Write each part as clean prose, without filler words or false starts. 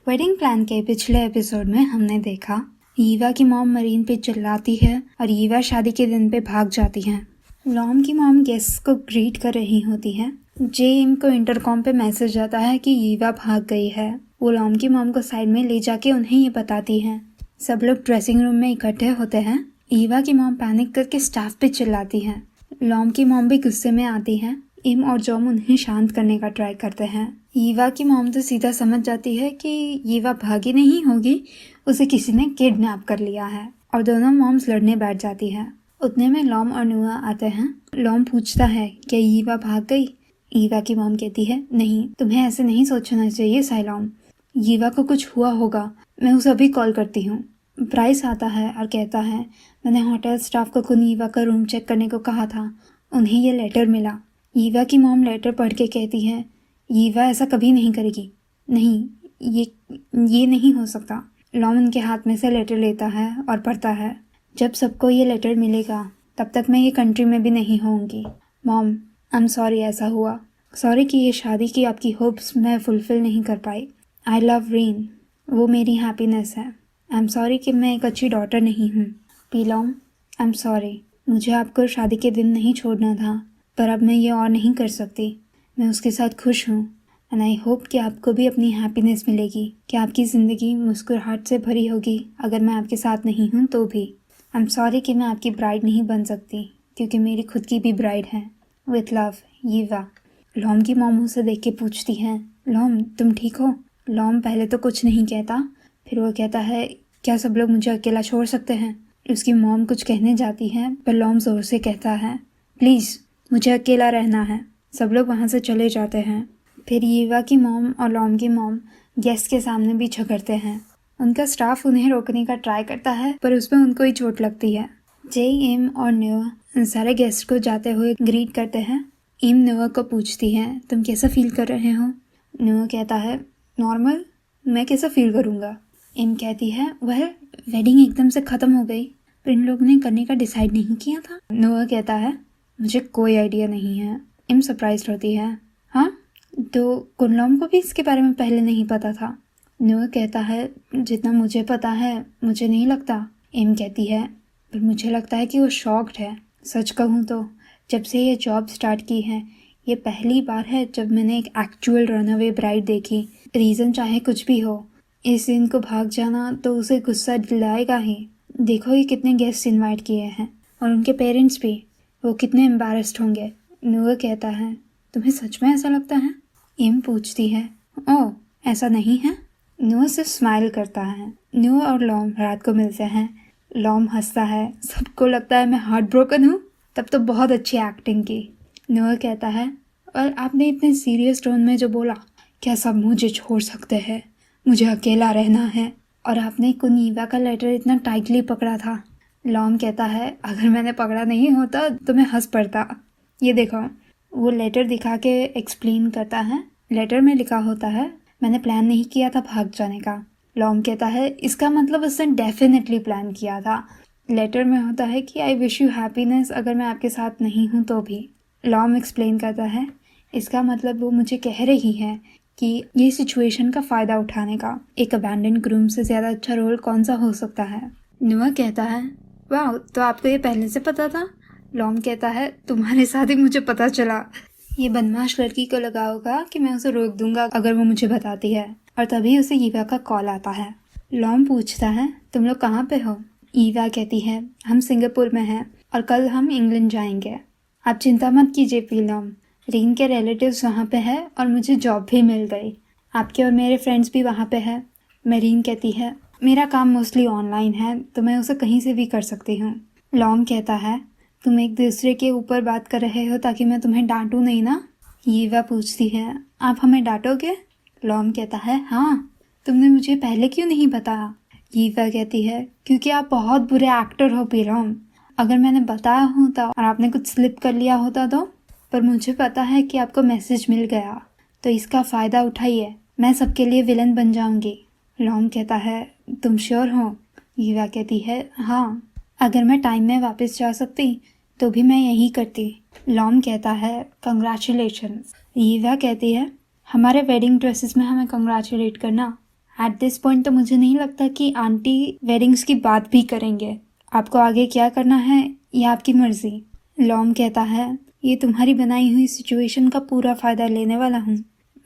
Wedding plan के पिछले episode में हमने देखा ईवा की मॉम मरीन पे चिल्लाती है और ईवा शादी के दिन पे भाग जाती है। लॉम की मॉम गेस्ट को ग्रीट कर रही होती है। जेम को इंटरकॉम पे मैसेज आता है कि ईवा भाग गई है। वो लॉम की मॉम को साइड में ले जाके उन्हें ये बताती है। सब लोग ड्रेसिंग रूम में इकट्ठे होते हैं। ईवा की मॉम पैनिक करके स्टाफ पे चिल्लाती है। लॉम की मॉम भी गुस्से में आती है। इम और जॉम उन्हें शांत करने का ट्राई करते हैं। ईवा की मॉम तो सीधा समझ जाती है कि ईवा भागी नहीं होगी, उसे किसी ने किडनैप कर लिया है और दोनों मॉम्स लड़ने बैठ जाती है। उतने में लॉम और नुआ आते हैं। लॉम पूछता है क्या ईवा भाग गई। ईवा की मॉम कहती है नहीं, तुम्हें ऐसे नहीं सोचना चाहिए साइलॉम, ईवा को कुछ हुआ होगा, मैं उसे अभी कॉल करती हूँ। ब्राइस आता है और कहता है मैंने होटल स्टाफ को खुद ईवा का रूम चेक करने को कहा था, उन्हें ये लेटर मिला। ईवा की मॉम लेटर पढ़ के कहती है ईवा ऐसा कभी नहीं करेगी, नहीं ये नहीं हो सकता। लॉम उनके हाथ में से लेटर लेता है और पढ़ता है जब सबको ये लेटर मिलेगा तब तक मैं ये कंट्री में भी नहीं होंगी। मॉम आई एम सॉरी ऐसा हुआ, सॉरी कि ये शादी की आपकी होप्स मैं फुलफिल नहीं कर पाई। आई लव रेन, वो मेरी हैप्पीनेस है। आई एम सॉरी कि मैं एक अच्छी डॉटर नहीं हूँ। पीलॉम आई एम सॉरी, मुझे आपको शादी के दिन नहीं छोड़ना था, पर अब मैं ये और नहीं कर सकती। मैं उसके साथ खुश हूँ एंड आई होप कि आपको भी अपनी हैप्पीनेस मिलेगी, कि आपकी ज़िंदगी मुस्कुराहट से भरी होगी अगर मैं आपके साथ नहीं हूँ तो भी। आई एम सॉरी कि मैं आपकी ब्राइड नहीं बन सकती क्योंकि मेरी खुद की भी ब्राइड है। With love Eva. लॉम की मॉम उसे देख के पूछती है लॉम तुम ठीक हो। लॉम पहले तो कुछ नहीं कहता, फिर वो कहता है क्या सब लोग मुझे अकेला छोड़ सकते हैं। उसकी मॉम कुछ कहने जाती है पर लॉम ज़ोर से कहता है प्लीज़ मुझे अकेला रहना है। सब लोग वहाँ से चले जाते हैं। फिर ईवा की मॉम और लॉम की मॉम गेस्ट के सामने भी झगड़ते हैं। उनका स्टाफ उन्हें रोकने का ट्राई करता है पर उसमें उनको ही चोट लगती है। जे इम और नुआ सारे गेस्ट को जाते हुए ग्रीट करते हैं। इम नुआ को पूछती है तुम कैसा फील कर रहे हो। नुआ कहता है नॉर्मल, मैं कैसा फील करूँगा। इम कहती है वह वेडिंग एकदम से ख़त्म हो गई पर इन लोगों ने करने का डिसाइड नहीं किया था। नुआ कहता है मुझे कोई आइडिया नहीं है। इम सरप्राइज होती है हाँ, तो कुनलॉम को भी इसके बारे में पहले नहीं पता था। नुआ कहता है जितना मुझे पता है मुझे नहीं लगता। इम कहती है पर मुझे लगता है कि वो शॉक्ड है। सच कहूँ तो जब से ये जॉब स्टार्ट की है ये पहली बार है जब मैंने एक एक्चुअल रनअवे ब्राइड देखी। रीज़न चाहे कुछ भी हो, इस दिन को भाग जाना तो उसे गुस्सा दिलाएगा ही। देखो ये कितने गेस्ट इनवाइट किए हैं और उनके पेरेंट्स भी, वो कितने एम्बैरेस्ड होंगे। नुआ कहता है तुम्हें सच में ऐसा लगता है। इम पूछती है ओह ऐसा नहीं है। नुआ सिर्फ स्माइल करता है। नुआ और लॉम रात को मिलते हैं। लॉम हंसता है, सबको लगता है मैं हार्ट ब्रोकन हूँ, तब तो बहुत अच्छी एक्टिंग की। नुआ कहता है और आपने इतने सीरियस टोन में जो बोला, क्या सब मुझे छोड़ सकते हैं, मुझे अकेला रहना है, और आपने कुनीवा का लेटर इतना टाइटली पकड़ा था। लॉम कहता है अगर मैंने पकड़ा नहीं होता तो मैं हंस पड़ता। ये देखो, वो लेटर दिखा के एक्सप्लेन करता है। लेटर में लिखा होता है मैंने प्लान नहीं किया था भाग जाने का। लॉम कहता है इसका मतलब उसने डेफिनेटली प्लान किया था। लेटर में होता है कि आई विश यू हैप्पीनेस अगर मैं आपके साथ नहीं हूँ तो भी। लॉम एक्सप्लेन करता है इसका मतलब वो मुझे कह रही है कि ये सिचुएशन का फ़ायदा उठाने का एक अबैंडन ग्रूम से ज़्यादा अच्छा रोल कौन सा हो सकता है। नुआ कहता है वाह, तो आपको ये पहले से पता था। लॉम कहता है तुम्हारे साथ ही मुझे पता चला। ये बदमाश लड़की को लगा होगा कि मैं उसे रोक दूंगा अगर वो मुझे बताती है, और तभी उसे ईवा का कॉल आता है। लॉम पूछता है तुम लोग कहाँ पे हो। ईवा कहती है हम सिंगापुर में हैं और कल हम इंग्लैंड जाएंगे। आप चिंता मत कीजिए पीलॉम, रीन के रिलेटिव्स वहाँ पे है और मुझे जॉब भी मिल गई। आपके और मेरे फ्रेंड्स भी वहाँ पे है। मेरीन कहती है मेरा काम मोस्टली ऑनलाइन है तो मैं उसे कहीं से भी कर सकती हूँ। लॉम कहता है तुम एक दूसरे के ऊपर बात कर रहे हो ताकि मैं तुम्हें डांटूं नहीं ना। ईवा पूछती है आप हमें डांटोगे। लॉम कहता है हाँ, तुमने मुझे पहले क्यों नहीं बताया। ईवा कहती है क्योंकि आप बहुत बुरे एक्टर हो पीलॉम, अगर मैंने बताया होता और आपने कुछ स्लिप कर लिया होता तो। पर मुझे पता है कि आपको मैसेज मिल गया तो इसका फ़ायदा उठाइए, मैं सबके लिए विलन बन जाऊंगी। लॉम कहता है तुम श्योर हो। ईवा कहती है हाँ, अगर मैं टाइम में वापस जा सकती तो भी मैं यही करती। लॉम कहता है कंग्रेचुलेशंस। ईवा कहती है हमारे वेडिंग ड्रेसेस में हमें कंग्रेचुलेट करना, एट दिस पॉइंट तो मुझे नहीं लगता कि आंटी वेडिंग्स की बात भी करेंगे। आपको आगे क्या करना है ये आपकी मर्जी। लॉम कहता है, ये तुम्हारी बनाई हुई सिचुएशन का पूरा फ़ायदा लेने वाला हूँ।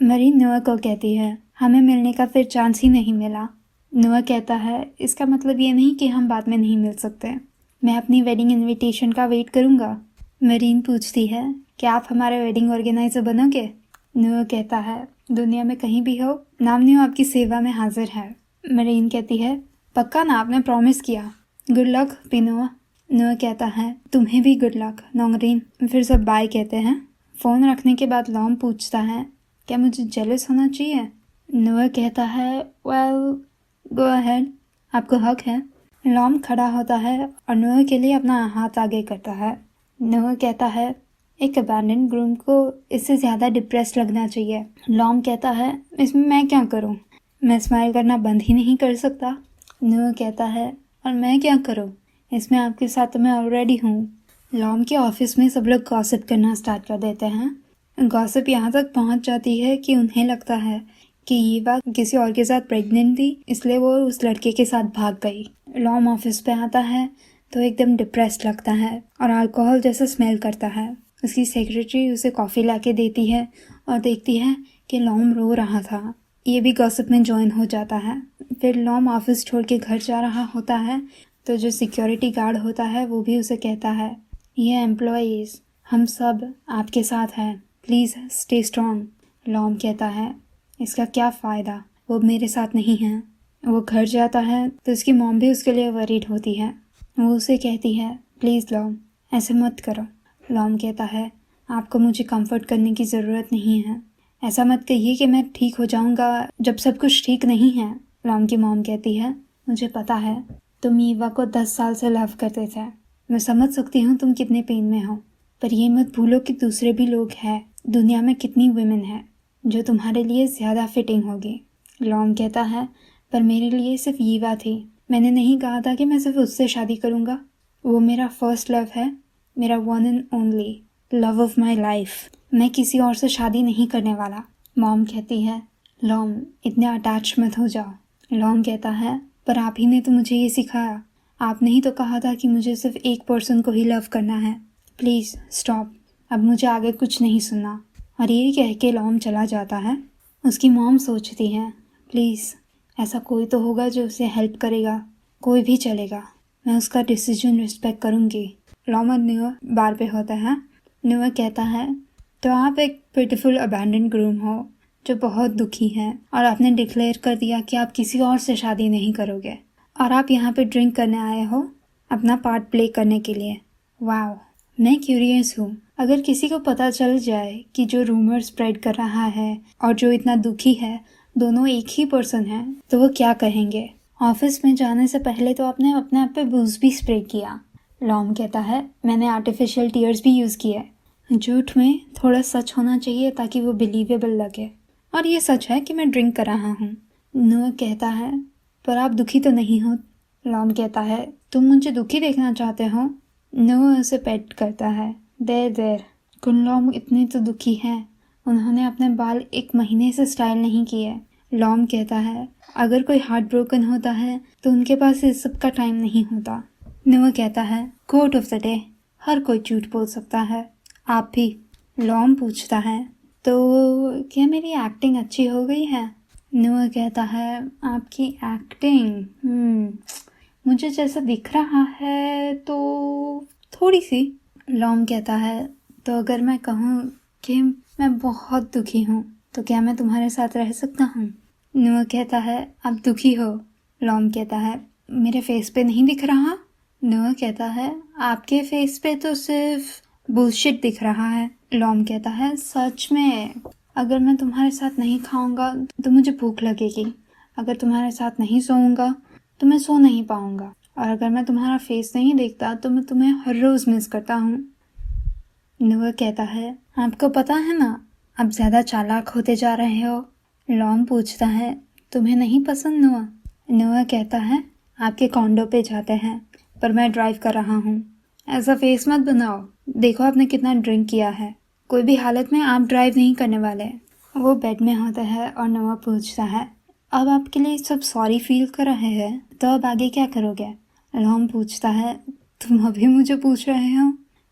मरीन नुआ को कहती है, हमें मिलने का फिर चांस ही नहीं मिला। नुआ कहता है, इसका मतलब ये नहीं कि हम बाद में नहीं मिल सकते। मैं अपनी वेडिंग इनविटेशन का वेट करूँगा। मरीन पूछती है, क्या आप हमारे वेडिंग ऑर्गेनाइजर बनोगे? नुआ कहता है, दुनिया में कहीं भी हो, नाम न्यू आपकी सेवा में हाजिर है। मरीन कहती है, पक्का ना, आपने प्रॉमिस किया। गुड लक पिनोआ। नुआ कहता है, तुम्हें भी गुड लक नोंगरीन। फिर सब बाय कहते हैं। फ़ोन रखने के बाद लॉम पूछता है, क्या मुझे जेलस होना चाहिए? नुआ कहता है, वेल गो अहेड, आपको हक है। लॉम खड़ा होता है और नुआ के लिए अपना हाथ आगे करता है। नुआ कहता है, एक अबैंडन ग्रूम को इससे ज़्यादा डिप्रेस लगना चाहिए। लॉम कहता है, इसमें मैं क्या करूं? मैं स्माइल करना बंद ही नहीं कर सकता। नुआ कहता है, और मैं क्या करूं? इसमें आपके साथ तो मैं ऑलरेडी हूँ। लॉम के ऑफिस में सब लोग गॉसिप करना स्टार्ट कर देते हैं। गॉसिप यहाँ तक पहुँच जाती है कि उन्हें लगता है कि ईवा किसी और के साथ प्रेग्नेंट थी, इसलिए वो उस लड़के के साथ भाग गई। लॉम ऑफिस पे आता है तो एकदम डिप्रेस्ड लगता है और अल्कोहल जैसा स्मेल करता है। उसकी सेक्रेटरी उसे कॉफ़ी लाके देती है और देखती है कि लॉम रो रहा था। ये भी गॉसिप में ज्वाइन हो जाता है। फिर लॉम ऑफिस छोड़ के घर जा रहा होता है तो जो सिक्योरिटी गार्ड होता है वो भी उसे कहता है, ये एम्प्लॉयज़ हम सब आपके साथ हैं, प्लीज़ स्टे स्ट्रॉन्ग। लॉम कहता है, इसका क्या फ़ायदा, वो मेरे साथ नहीं हैं। वो घर जाता है तो उसकी मॉम भी उसके लिए वरीड होती है। वो उसे कहती है, प्लीज़ लॉम ऐसे मत करो। लॉम कहता है, आपको मुझे कंफर्ट करने की ज़रूरत नहीं है। ऐसा मत कहिए कि मैं ठीक हो जाऊंगा जब सब कुछ ठीक नहीं है। लॉम की मॉम कहती है, मुझे पता है तुम ईवा को 10 साल से लव करते थे। मैं समझ सकती हूँ तुम कितने पेन में हो, पर ये मत भूलो कि दूसरे भी लोग हैं। दुनिया में कितनी वुमेन है जो तुम्हारे लिए ज़्यादा फिटिंग होगी। लॉम कहता है, पर मेरे लिए सिर्फ ईवा थी। मैंने नहीं कहा था कि मैं सिर्फ उससे शादी करूँगा। वो मेरा फर्स्ट लव है, मेरा one and only love of my life. मैं किसी और से शादी नहीं करने वाला। मॉम कहती है, लॉम इतने अटैच मत हो जाओ। लॉम कहता है, पर आप ही ने तो मुझे ये सिखाया। आपने ही तो कहा था कि मुझे सिर्फ एक पर्सन को ही लव करना है। प्लीज़ स्टॉप, अब मुझे आगे कुछ नहीं सुनना। और ये कह के लॉम चला जाता है। उसकी मॉम सोचती है, प्लीज़ ऐसा कोई तो होगा जो उसे हेल्प करेगा, कोई भी चलेगा, मैं उसका डिसीजन रिस्पेक्ट करूँगी। लॉम और नुआ बार पे होता है। नुआ कहता है, तो आप एक ब्यूटीफुल अबैंडन ग्रूम हो जो बहुत दुखी है और आपने डिक्लेयर कर दिया कि आप किसी और से शादी नहीं करोगे, और आप यहाँ पे ड्रिंक करने आए हो अपना पार्ट प्ले करने के लिए। वाओ, मैं क्यूरियस हूँ, अगर किसी को पता चल जाए कि जो रूमर स्प्रेड कर रहा है और जो इतना दुखी है दोनों एक ही पर्सन है, तो वो क्या कहेंगे? ऑफिस में जाने से पहले तो आपने अपने आप पे बूज भी स्प्रे किया। लॉम कहता है, मैंने आर्टिफिशियल टीयर्स भी यूज़ किए। झूठ में थोड़ा सच होना चाहिए ताकि वो बिलीवेबल लगे, और ये सच है कि मैं ड्रिंक कर रहा हूँ। नुआ कहता है, पर आप दुखी तो नहीं हो? लॉम कहता है, तुम मुझे दुखी देखना चाहते हो? नुआ उसे पेट करता है। देर कुन इतने तो दुखी हैं, उन्होंने अपने बाल 1 महीने से स्टाइल नहीं किए। लॉम कहता है, अगर कोई हार्ट ब्रोकन होता है तो उनके पास इस सब का टाइम नहीं होता। नुआ कहता है, कोट ऑफ द डे, हर कोई झूठ बोल सकता है, आप भी। लॉम पूछता है, तो क्या मेरी एक्टिंग अच्छी हो गई है? नुआ कहता है, आपकी एक्टिंग मुझे जैसा दिख रहा है तो थोड़ी सी। लॉम कहता है, तो अगर मैं कहूँ कि मैं बहुत दुखी हूँ तो क्या मैं तुम्हारे साथ रह सकता हूँ? नुआ कहता है, आप दुखी हो? लॉम कहता है, मेरे फेस पे नहीं दिख रहा? नुआ कहता है, आपके फेस पे तो सिर्फ बुलशिट दिख रहा है। लॉम कहता है, सच में? अगर मैं तुम्हारे साथ नहीं खाऊंगा तो मुझे भूख लगेगी, अगर तुम्हारे साथ नहीं सोऊंगा तो मैं सो नहीं पाऊंगा, और अगर मैं तुम्हारा फेस नहीं देखता तो मैं तुम्हें हर रोज़ मिस करता हूँ। नुआ कहता है, आपको पता है ना, अब ज़्यादा चालाक होते जा रहे हो। लॉम पूछता है, तुम्हें नहीं पसंद नुआ? नुआ कहता है, आपके कॉन्डो पे जाते हैं, पर मैं ड्राइव कर रहा हूँ। ऐसा फेस मत बनाओ, देखो आपने कितना ड्रिंक किया है, कोई भी हालत में आप ड्राइव नहीं करने वाले। वो बेड में होता है और नुआ पूछता है, अब आपके लिए सब सॉरी फील कर रहे हैं, तो अब आगे क्या करोगे? लॉम पूछता है, तुम अभी मुझे पूछ रहे हो?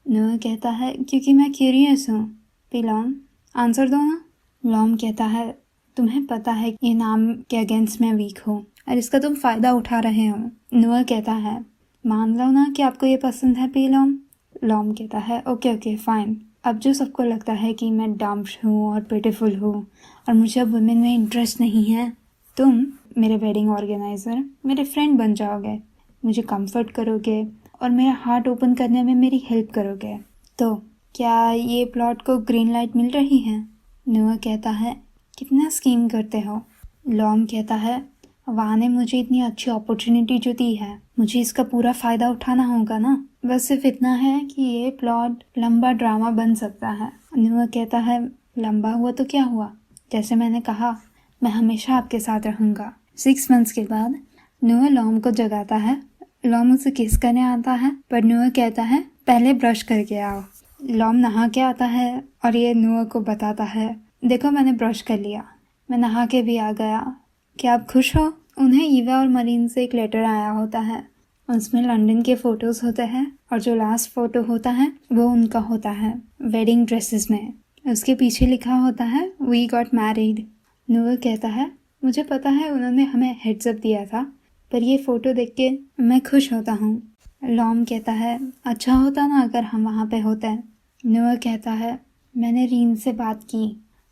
नोआ कहता है, क्योंकि मैं क्यूरियस हूँ। लॉम, आंसर दो ना। लॉम कहता है, तुम्हें पता है ये नाम के अगेंस्ट मैं वीक हूँ और इसका तुम फ़ायदा उठा रहे हो। नोआ कहता है, मान लो ना कि आपको ये पसंद है लॉम। लॉम कहता है, ओके ओके फाइन। अब जो सबको लगता है कि मैं डम्प्ड हूँ और पिटीफुल हूँ और मुझे अब वुमेन में इंटरेस्ट नहीं है, तुम मेरे वेडिंग ऑर्गेनाइज़र, मेरे फ्रेंड बन जाओगे, मुझे कंफर्ट करोगे और मेरा हार्ट ओपन करने में मेरी हेल्प करोगे। तो क्या ये प्लॉट को ग्रीन लाइट मिल रही है? नोआ कहता है, कितना स्कीम करते हो? लॉम कहता है, वाह ने मुझे इतनी अच्छी अपॉर्चुनिटी जो दी है, मुझे इसका पूरा फ़ायदा उठाना होगा ना। बस सिर्फ इतना है कि ये प्लॉट लंबा ड्रामा बन सकता है। नोआ कहता है, लंबा हुआ तो क्या हुआ, जैसे मैंने कहा मैं हमेशा आपके साथ रहूँगा। 6 मंथ्स के बाद नोआ लॉम को जगाता है। लॉम उसे किस करने आता है, पर नोआ कहता है, पहले ब्रश करके आओ। लॉम नहा के आता है और ये नोआ को बताता है, देखो मैंने ब्रश कर लिया, मैं नहा के भी आ गया, क्या आप खुश हो? उन्हें ईवा और मरीन से एक लेटर आया होता है, उसमें लंदन के फ़ोटोज़ होते हैं और जो लास्ट फ़ोटो होता है वो उनका होता है वेडिंग ड्रेसेस में। उसके पीछे लिखा होता है, वी गॉट मैरिड। नोआ कहता है, मुझे पता है उन्होंने हमें हेड्स अप दिया था, पर ये फ़ोटो देख के मैं खुश होता हूँ। लॉम कहता है, अच्छा होता ना अगर हम वहाँ पे होते। नोआ कहता है, मैंने रीन से बात की,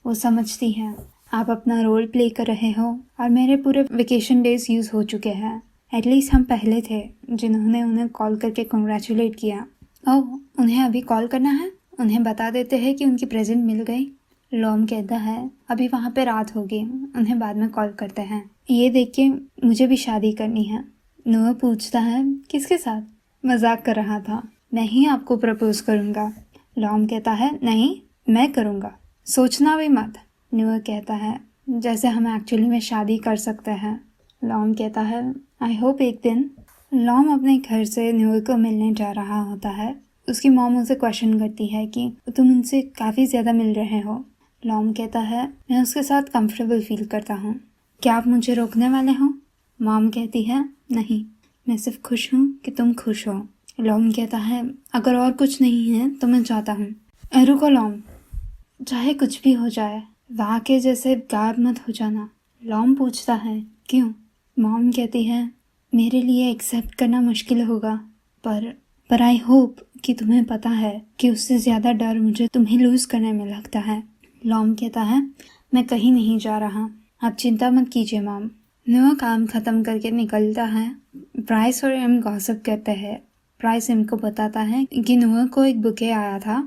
वो समझती है आप अपना रोल प्ले कर रहे हो और मेरे पूरे वेकेशन डेज यूज़ हो चुके हैं। एटलीस्ट हम पहले थे जिन्होंने उन्हें कॉल करके कॉन्ग्रेचुलेट किया। ओह, उन्हें अभी कॉल करना है? उन्हें बता देते हैं कि उनकी प्रेजेंट मिल गई। लॉम कहता है, अभी वहाँ पे रात होगी, उन्हें बाद में कॉल करते हैं। ये देख के मुझे भी शादी करनी है। नोआ पूछता है, किसके साथ? मजाक कर रहा था, मैं ही आपको प्रपोज करूँगा। लॉम कहता है, नहीं मैं करूँगा, सोचना भी मत। नोआ कहता है, जैसे हम एक्चुअली में शादी कर सकते हैं। लॉम कहता है, आई होप एक दिन। लॉम अपने घर से नोआ को मिलने जा रहा होता है। उसकी मॉम उसे क्वेश्चन करती है कि तुम उनसे काफ़ी ज़्यादा मिल रहे हो। लॉम कहता है, मैं उसके साथ कंफर्टेबल फील करता हूँ, क्या आप मुझे रोकने वाले हो? मॉम कहती है, नहीं, मैं सिर्फ खुश हूँ कि तुम खुश हो। लॉम कहता है, अगर और कुछ नहीं है तो मैं चाहता हूँ। रुको लॉम, चाहे कुछ भी हो जाए वहाँ के जैसे गायब मत हो जाना। लॉम पूछता है, क्यों? मॉम कहती है, मेरे लिए एक्सेप्ट करना मुश्किल होगा, पर आई होप कि तुम्हें पता है कि उससे ज़्यादा डर मुझे तुम्हें लूज़ करने में लगता है। लॉम कहता है, मैं कहीं नहीं जा रहा, आप चिंता मत कीजिए मॉम। नोआ काम ख़त्म करके निकलता है। ब्राइस और एम गॉसिप करते हैं। ब्राइस एम को बताता है कि नोआ को एक बुके आया था।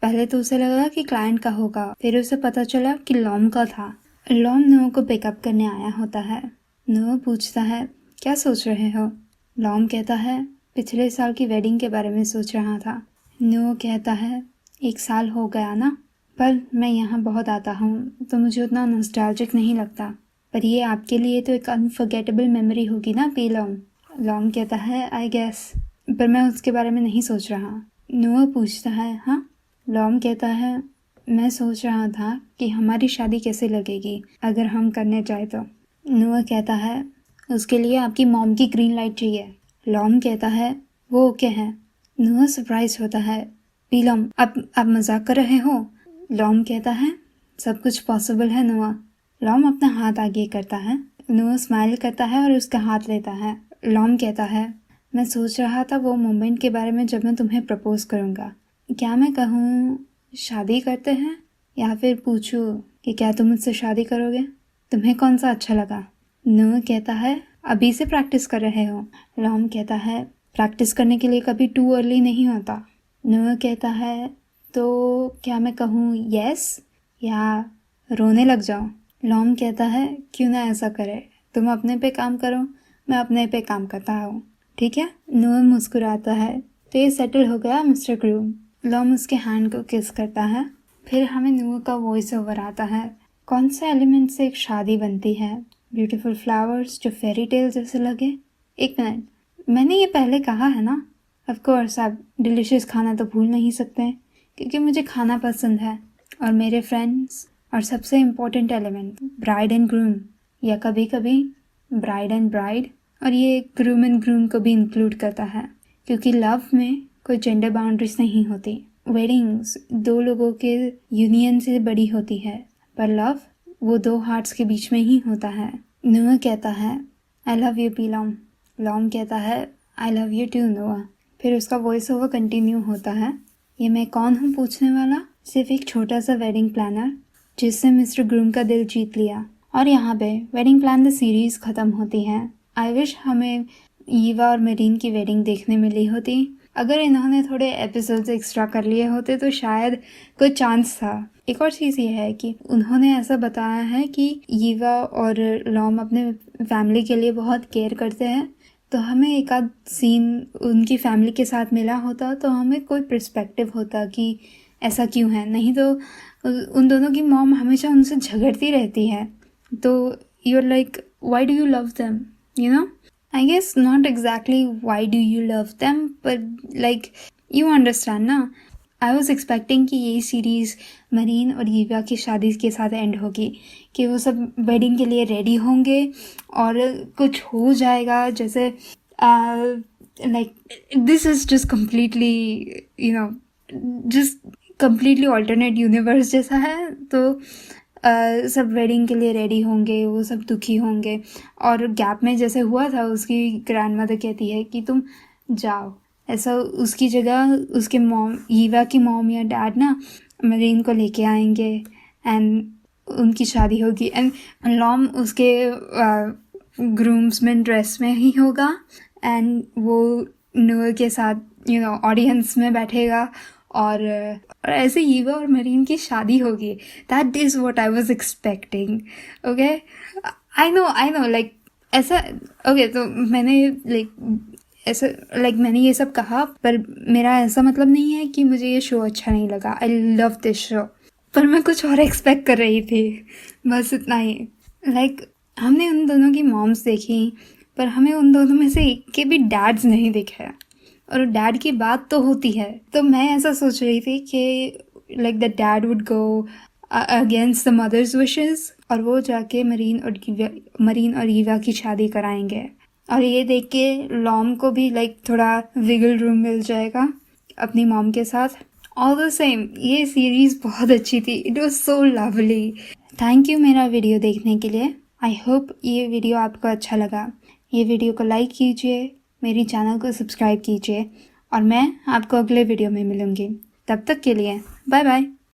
पहले तो उसे लगा कि क्लाइंट का होगा, फिर उसे पता चला कि लॉम का था। लॉम नोआ को पिकअप करने आया होता है। नोआ पूछता है, क्या सोच रहे हो? लॉम कहता है, पिछले साल की वेडिंग के बारे में सोच रहा था। नोआ कहता है, 1 साल हो गया ना, पर मैं यहाँ बहुत आता हूँ तो मुझे उतना नॉस्टैल्जिक नहीं लगता, पर ये आपके लिए तो एक अनफॉरगेटेबल मेमोरी होगी ना लॉम। लॉम कहता है, आई गेस, पर मैं उसके बारे में नहीं सोच रहा। नोआ पूछता है, हाँ? लॉम कहता है, मैं सोच रहा था कि हमारी शादी कैसे लगेगी अगर हम करने चाहे तो। नोआ कहता है, उसके लिए आपकी मॉम की ग्रीन लाइट चाहिए। लॉम कहता है, वो ओके है। नोआ सरप्राइज होता है, पीलम आप मजाक कर रहे हो? लॉम कहता है, सब कुछ पॉसिबल है नोआ। लॉम अपना हाथ आगे करता है। नोआ स्माइल करता है और उसका हाथ लेता है। लॉम कहता है, मैं सोच रहा था वो मोमेंट के बारे में जब मैं तुम्हें प्रपोज करूँगा। क्या मैं कहूँ शादी करते हैं, या फिर पूछूँ कि क्या तुम मुझसे शादी करोगे? तुम्हें कौन सा अच्छा लगा? नोआ कहता है, अभी से प्रैक्टिस कर रहे हो? लॉम कहता है, प्रैक्टिस करने के लिए कभी टू अर्ली नहीं होता। नोआ कहता है, तो क्या मैं कहूँ यस या रोने लग जाऊँ? लॉम कहता है, क्यों ना ऐसा करे, तुम अपने पे काम करो, मैं अपने पे काम करता हूँ, ठीक है? नोआ मुस्कुराता है। तो ये सेटल हो गया मिस्टर ग्रूम। लॉम उसके हैंड को किस करता है। फिर हमें नोआ का वॉइस ओवर आता है। कौन से एलिमेंट से एक शादी बनती है? ब्यूटीफुल फ्लावर्स जो फेरी टेल जैसे लगे। एक मिनट, मैंने ये पहले कहा है ना? ऑफ कोर्स आप डिलिशियस खाना तो भूल नहीं सकते, क्योंकि मुझे खाना पसंद है, और मेरे फ्रेंड्स, और सबसे important element bride and groom, या कभी कभी ब्राइड एंड ब्राइड, और ये ग्रूम एंड ग्रूम को भी इंक्लूड करता है, क्योंकि लव में कोई जेंडर बाउंड्रीज नहीं होती। वेडिंग्स दो लोगों के यूनियन से बड़ी होती है, पर लव वो दो हार्ट्स के बीच में ही होता है। नोआ कहता है आई लव यू पीलॉम, लॉम कहता है आई लव यू टू नोआ। फिर उसका वॉइस ओवर कंटिन्यू होता है, ये मैं कौन हूँ पूछने वाला, सिर्फ एक छोटा सा वेडिंग प्लानर जिससे मिस्टर ग्रूम का दिल जीत लिया। और यहाँ पे वेडिंग प्लान द सीरीज ख़त्म होती है। आई विश हमें ईवा और मरीन की वेडिंग देखने मिली होती। अगर इन्होंने थोड़े एपिसोड्स एक्स्ट्रा कर लिए होते तो शायद कोई चांस था। एक और चीज़ ये है कि उन्होंने ऐसा बताया है कि ईवा और लॉम अपने फैमिली के लिए बहुत केयर करते हैं, तो हमें एक आध सीन उनकी फैमिली के साथ मिला होता तो हमें कोई पर्सपेक्टिव होता कि ऐसा क्यों है। नहीं तो उन दोनों की मॉम हमेशा उनसे झगड़ती रहती है, तो you're like why do you love them, you know? I guess not exactly why do you love them, but like you understand ना। I was expecting कि यही सीरीज़ मरीन और ईवा की शादी के साथ एंड होगी, कि वो सब वेडिंग के लिए रेडी होंगे और कुछ हो जाएगा, जैसे like this is just completely you know just completely alternate universe जैसा है। तो सब वेडिंग के लिए रेडी होंगे, वो सब दुखी होंगे, और गैप में जैसे हुआ था उसकी ग्रैंडमदर कहती है कि तुम जाओ, ऐसा उसकी जगह उसके मॉम, ईवा की मॉम या डैड ना मरीन को लेके आएंगे एंड उनकी शादी होगी। एंड लॉम उसके ग्रूम्समैन ड्रेस में ही होगा एंड वो नोआ के साथ ऑडियंस में बैठेगा और ऐसे ईवा और मरीन की शादी होगी। That is what I was expecting. Okay, I know like ऐसा। ओके, तो मैंने मैंने ये सब कहा, पर मेरा ऐसा मतलब नहीं है कि मुझे ये शो अच्छा नहीं लगा। आई लव दिस शो, पर मैं कुछ और एक्सपेक्ट कर रही थी, बस इतना ही। हमने उन दोनों की मॉम्स देखी, पर हमें उन दोनों में से एक के भी डैड्स नहीं दिखे, और डैड की बात तो होती है। तो मैं ऐसा सोच रही थी कि the dad would go against the mother's wishes और वो जाके मरीन और ईवा की शादी कराएंगे, और ये देख के लॉम को भी थोड़ा विगल रूम मिल जाएगा अपनी मॉम के साथ। ऑल द सेम ये सीरीज़ बहुत अच्छी थी, it was so lovely. Thank you मेरा वीडियो देखने के लिए। आई होप ये वीडियो आपको अच्छा लगा। ये वीडियो को लाइक कीजिए, मेरी चैनल को सब्सक्राइब कीजिए, और मैं आपको अगले वीडियो में मिलूँगी। तब तक के लिए बाय बाय।